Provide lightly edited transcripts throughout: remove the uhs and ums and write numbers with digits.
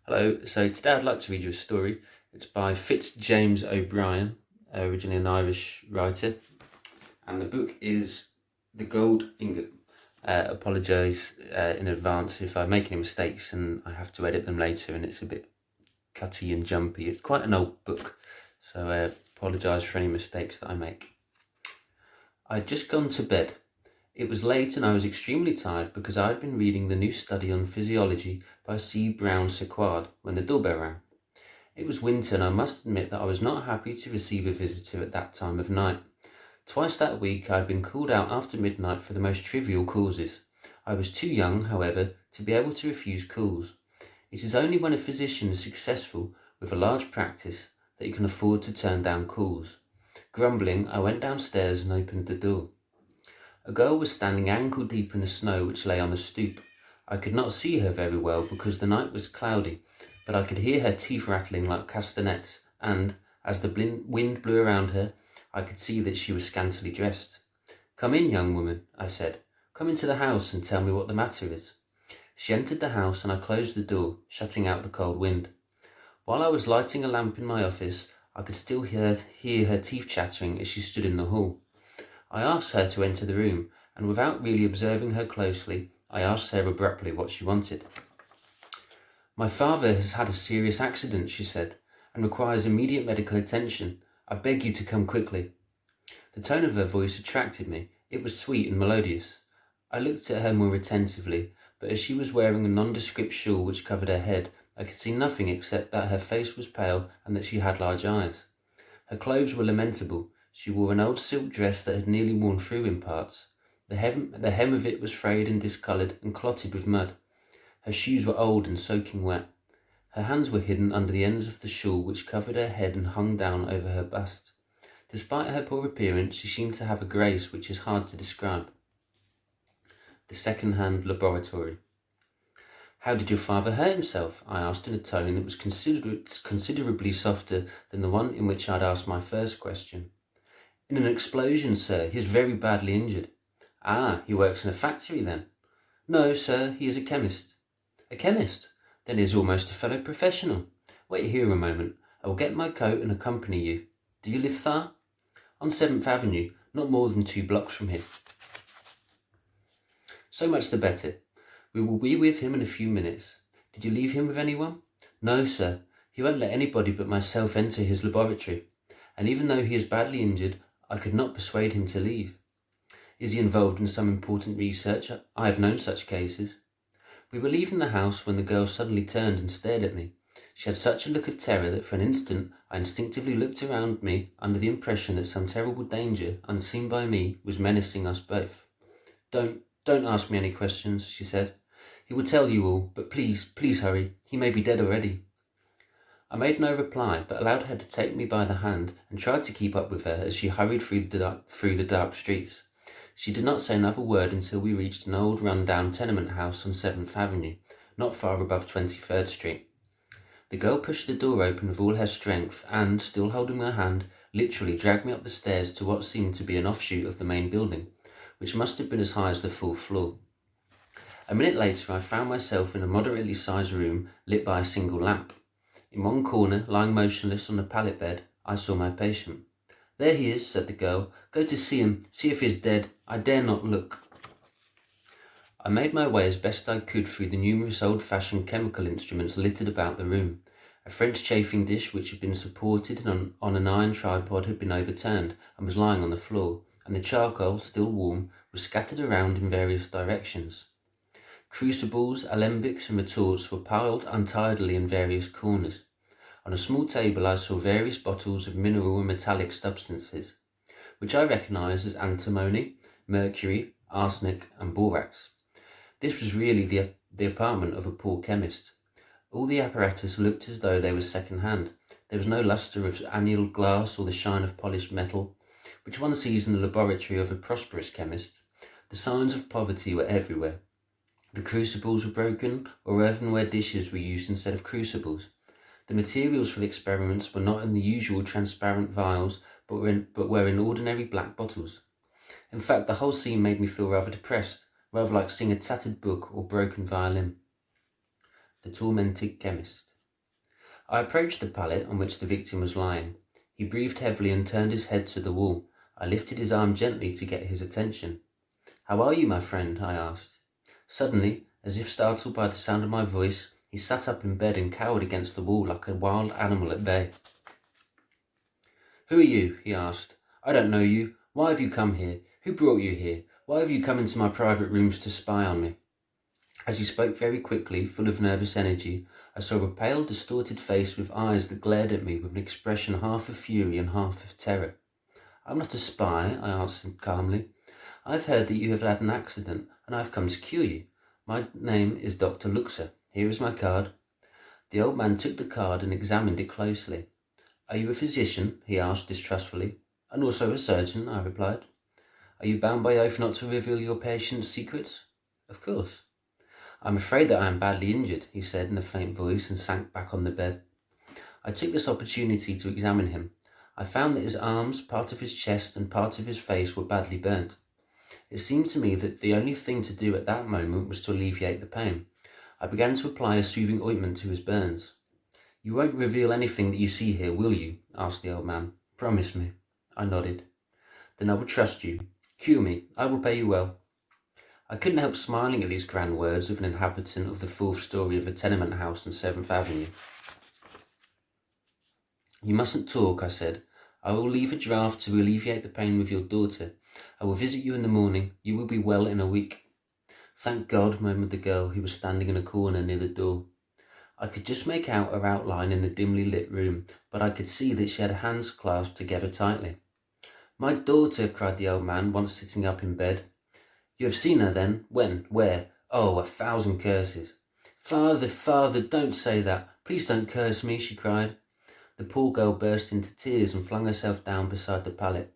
Hello, so today I'd like to read you a story. It's by Fitz-James O'Brien, originally an Irish writer, and the book is The Gold Ingot. Apologise in advance if I make any mistakes and I have to edit them later and it's a bit cutty and jumpy. It's quite an old book, so apologise for any mistakes that I make. I'd just gone to bed. It was late and I was extremely tired because I had been reading the new study on physiology by C. Brown Sequard when the doorbell rang. It was winter and I must admit that I was not happy to receive a visitor at that time of night. Twice that week I had been called out after midnight for the most trivial causes. I was too young, however, to be able to refuse calls. It is only when a physician is successful with a large practice that he can afford to turn down calls. Grumbling, I went downstairs and opened the door. A girl was standing ankle deep in the snow which lay on the stoop. I could not see her very well because the night was cloudy, but I could hear her teeth rattling like castanets, and, as the wind blew around her, I could see that she was scantily dressed. "Come in, young woman," I said. "Come into the house and tell me what the matter is." She entered the house and I closed the door, shutting out the cold wind. While I was lighting a lamp in my office, I could still hear her teeth chattering as she stood in the hall. I asked her to enter the room, and without really observing her closely, I asked her abruptly what she wanted. "My father has had a serious accident," she said, "and requires immediate medical attention. I beg you to come quickly." The tone of her voice attracted me. It was sweet and melodious. I looked at her more attentively, but as she was wearing a nondescript shawl which covered her head, I could see nothing except that her face was pale and that she had large eyes. Her clothes were lamentable. She wore an old silk dress that had nearly worn through in parts. The hem of it was frayed and discoloured and clotted with mud. Her shoes were old and soaking wet. Her hands were hidden under the ends of the shawl which covered her head and hung down over her bust. Despite her poor appearance, she seemed to have a grace which is hard to describe. The second-hand laboratory. "How did your father hurt himself?" I asked in a tone that was considerably softer than the one in which I had asked my first question. "In an explosion, sir. He is very badly injured." "Ah, he works in a factory then?" "No, sir, he is a chemist." "A chemist? Then he is almost a fellow professional. Wait here a moment. I will get my coat and accompany you. Do you live far?" "On 7th Avenue, not more than 2 blocks from here." "So much the better. We will be with him in a few minutes. Did you leave him with anyone?" "No, sir. He won't let anybody but myself enter his laboratory. And even though he is badly injured, I could not persuade him to leave." "Is he involved in some important research? I have known such cases." We were leaving the house when the girl suddenly turned and stared at me. She had such a look of terror that for an instant I instinctively looked around me under the impression that some terrible danger, unseen by me, was menacing us both. Don't ask me any questions," she said. "He will tell you all, but please hurry. He may be dead already." I made no reply, but allowed her to take me by the hand and tried to keep up with her as she hurried through the dark streets. She did not say another word until we reached an old run-down tenement house on 7th Avenue, not far above 23rd Street. The girl pushed the door open with all her strength and, still holding my hand, literally dragged me up the stairs to what seemed to be an offshoot of the main building, which must have been as high as the 4th floor. A minute later I found myself in a moderately sized room lit by a single lamp. In one corner, lying motionless on a pallet bed, I saw my patient. "There he is," said the girl. "Go to see him. See if he's dead. I dare not look." I made my way as best I could through the numerous old-fashioned chemical instruments littered about the room. A French chafing dish which had been supported on an iron tripod had been overturned and was lying on the floor, and the charcoal, still warm, was scattered around in various directions. Crucibles, alembics and retorts were piled untidily in various corners. On a small table I saw various bottles of mineral and metallic substances, which I recognised as antimony, mercury, arsenic and borax. This was really the apartment of a poor chemist. All the apparatus looked as though they were second-hand. There was no lustre of annealed glass or the shine of polished metal, which one sees in the laboratory of a prosperous chemist. The signs of poverty were everywhere. The crucibles were broken, or earthenware dishes were used instead of crucibles. The materials for the experiments were not in the usual transparent vials, but were in ordinary black bottles. In fact, the whole scene made me feel rather depressed, rather like seeing a tattered book or broken violin. The tormented chemist. I approached the pallet on which the victim was lying. He breathed heavily and turned his head to the wall. I lifted his arm gently to get his attention. "How are you, my friend?" I asked. Suddenly, as if startled by the sound of my voice, he sat up in bed and cowered against the wall like a wild animal at bay. "Who are you?" he asked. "I don't know you. Why have you come here? Who brought you here? Why have you come into my private rooms to spy on me?" As he spoke very quickly, full of nervous energy, I saw a pale, distorted face with eyes that glared at me with an expression half of fury and half of terror. "I'm not a spy," I answered calmly. "I've heard that you have had an accident, and I've come to cure you. My name is Dr. Luxer. Here is my card." The old man took the card and examined it closely. "Are you a physician?" he asked distrustfully. "And also a surgeon," I replied. "Are you bound by oath not to reveal your patient's secrets?" "Of course." "I'm afraid that I am badly injured," he said in a faint voice, and sank back on the bed. I took this opportunity to examine him. I found that his arms, part of his chest and part of his face were badly burnt. It seemed to me that the only thing to do at that moment was to alleviate the pain. I began to apply a soothing ointment to his burns. "You won't reveal anything that you see here, will you?" asked the old man. "Promise me." I nodded. "Then I will trust you. Cure me. I will pay you well." I couldn't help smiling at these grand words of an inhabitant of the 4th story of a tenement house on 7th Avenue. "You mustn't talk," I said. "I will leave a draft to alleviate the pain with your daughter. I will visit you in the morning. You will be well in a week." "Thank God," murmured the girl, who was standing in a corner near the door. I could just make out her outline in the dimly lit room, but I could see that she had hands clasped together tightly. "My daughter!" cried the old man, once sitting up in bed. "You have seen her, then? When? Where? Oh, 1,000 curses!" "Father, father, don't say that. Please don't curse me," she cried. The poor girl burst into tears and flung herself down beside the pallet.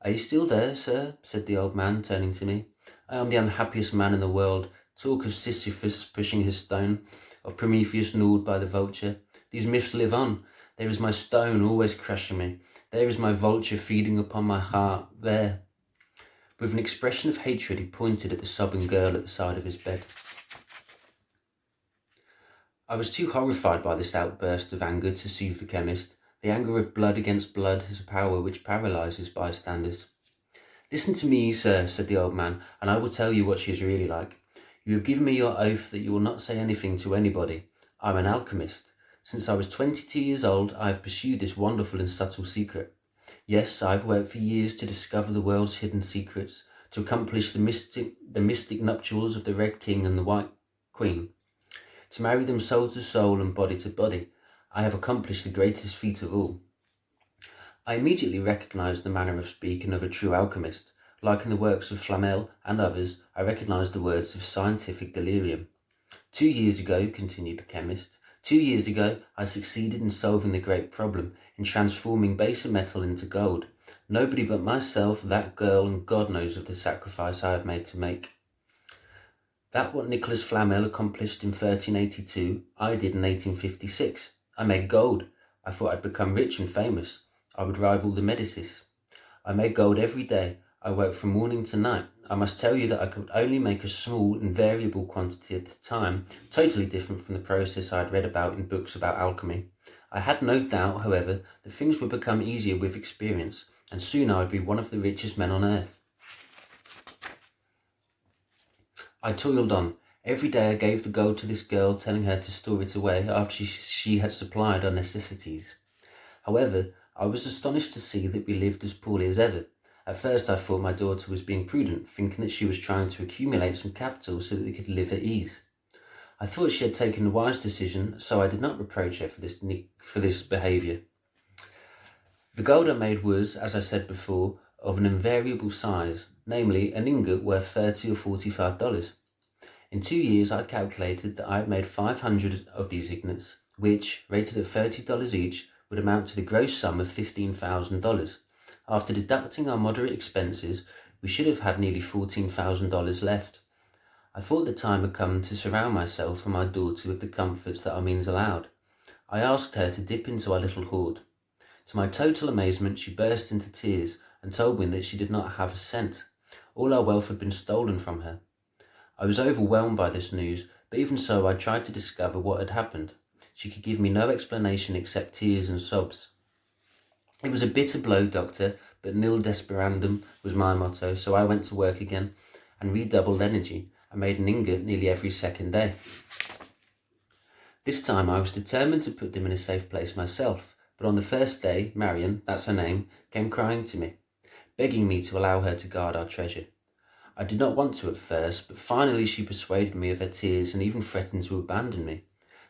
"Are you still there, sir?" said the old man, turning to me. "I am the unhappiest man in the world. Talk of Sisyphus pushing his stone, of Prometheus gnawed by the vulture. These myths live on. There is my stone always crushing me. There is my vulture feeding upon my heart. There." With an expression of hatred, he pointed at the sobbing girl at the side of his bed. I was too horrified by this outburst of anger to soothe the chemist. The anger of blood against blood has a power which paralyses bystanders. "Listen to me, sir," said the old man, "and I will tell you what she is really like. You have given me your oath that you will not say anything to anybody. I'm an alchemist. Since I was 22 years old, I have pursued this wonderful and subtle secret. Yes, I've worked for years to discover the world's hidden secrets, to accomplish the mystic nuptials of the Red King and the White Queen, to marry them soul to soul and body to body. I have accomplished the greatest feat of all." I immediately recognised the manner of speaking of a true alchemist. Like in the works of Flamel and others, I recognised the words of scientific delirium. 2 years ago," continued the chemist, 2 years ago, I succeeded in solving the great problem, in transforming baser metal into gold. Nobody but myself, that girl, and God knows of the sacrifice I have made to make. That what Nicholas Flamel accomplished in 1382, I did in 1856. I made gold. I thought I'd become rich and famous. I would rival the Medicis. I made gold every day. I worked from morning to night. I must tell you that I could only make a small and variable quantity at a time, totally different from the process I had read about in books about alchemy. I had no doubt, however, that things would become easier with experience, and soon I would be one of the richest men on earth. I toiled on. Every day I gave the gold to this girl, telling her to store it away after she had supplied our necessities. However, I was astonished to see that we lived as poorly as ever. At first I thought my daughter was being prudent, thinking that she was trying to accumulate some capital so that we could live at ease. I thought she had taken a wise decision, so I did not reproach her for this behaviour. The gold I made was, as I said before, of an invariable size, namely an ingot worth $30 or $45. In 2 years I calculated that I had made 500 of these ingots, which, rated at $30 each, would amount to the gross sum of $15,000. After deducting our moderate expenses, we should have had nearly $14,000 left. I thought the time had come to surround myself and my daughter with the comforts that our means allowed. I asked her to dip into our little hoard. To my total amazement, she burst into tears and told me that she did not have a cent. All our wealth had been stolen from her. I was overwhelmed by this news, but even so I tried to discover what had happened. She could give me no explanation except tears and sobs. It was a bitter blow, doctor, but nil desperandum was my motto, so I went to work again and redoubled energy. I made an ingot nearly every second day. This time I was determined to put them in a safe place myself, but on the first day, Marion, that's her name, came crying to me, begging me to allow her to guard our treasure. I did not want to at first, but finally she persuaded me of her tears and even threatened to abandon me.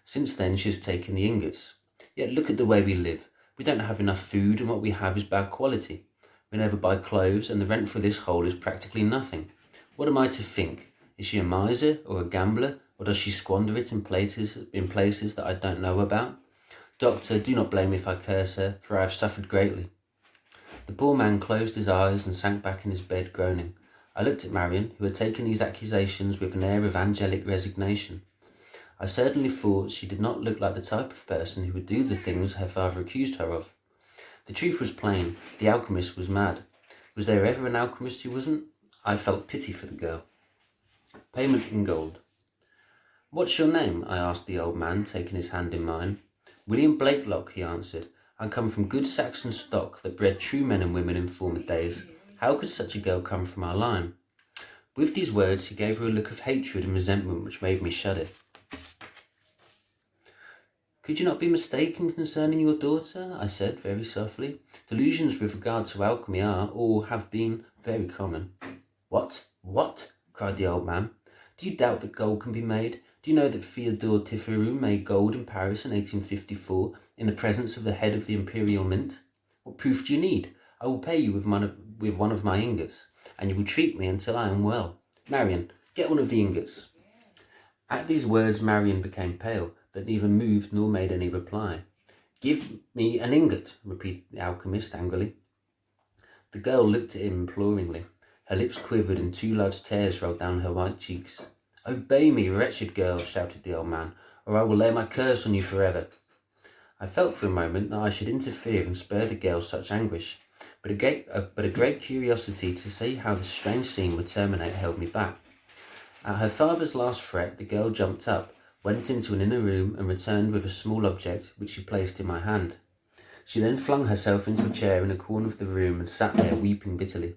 Since then she has taken the ingots. Yet look at the way we live. We don't have enough food, and what we have is bad quality. We never buy clothes, and the rent for this hole is practically nothing. What am I to think? Is she a miser or a gambler, or does she squander it in places that I don't know about? Doctor, do not blame me if I curse her, for I have suffered greatly. The poor man closed his eyes and sank back in his bed, groaning. I looked at Marion, who had taken these accusations with an air of angelic resignation. I certainly thought she did not look like the type of person who would do the things her father accused her of. The truth was plain. The alchemist was mad. Was there ever an alchemist who wasn't? I felt pity for the girl. Payment in gold. What's your name? I asked the old man, taking his hand in mine. William Blakelock, he answered. I come from good Saxon stock that bred true men and women in former days. How could such a girl come from our line? With these words he gave her a look of hatred and resentment which made me shudder. Could you not be mistaken concerning your daughter? I said very softly. Delusions with regard to alchemy are, or have been, very common. What? What? Cried the old man. Do you doubt that gold can be made? Do you know that Fyodor Tiferou made gold in Paris in 1854 in the presence of the head of the Imperial Mint? What proof do you need? I will pay you with one of my ingots, and you will treat me until I am well. Marion, get one of the ingots. At these words Marion became pale, but neither moved nor made any reply. Give me an ingot, repeated the alchemist angrily. The girl looked at him imploringly. Her lips quivered and two large tears rolled down her white cheeks. Obey me, wretched girl, shouted the old man, or I will lay my curse on you forever. I felt for a moment that I should interfere and spare the girl such anguish, but a great curiosity to see how this strange scene would terminate held me back. At her father's last threat, the girl jumped up, went into an inner room, and returned with a small object which she placed in my hand. She then flung herself into a chair in a corner of the room and sat there weeping bitterly.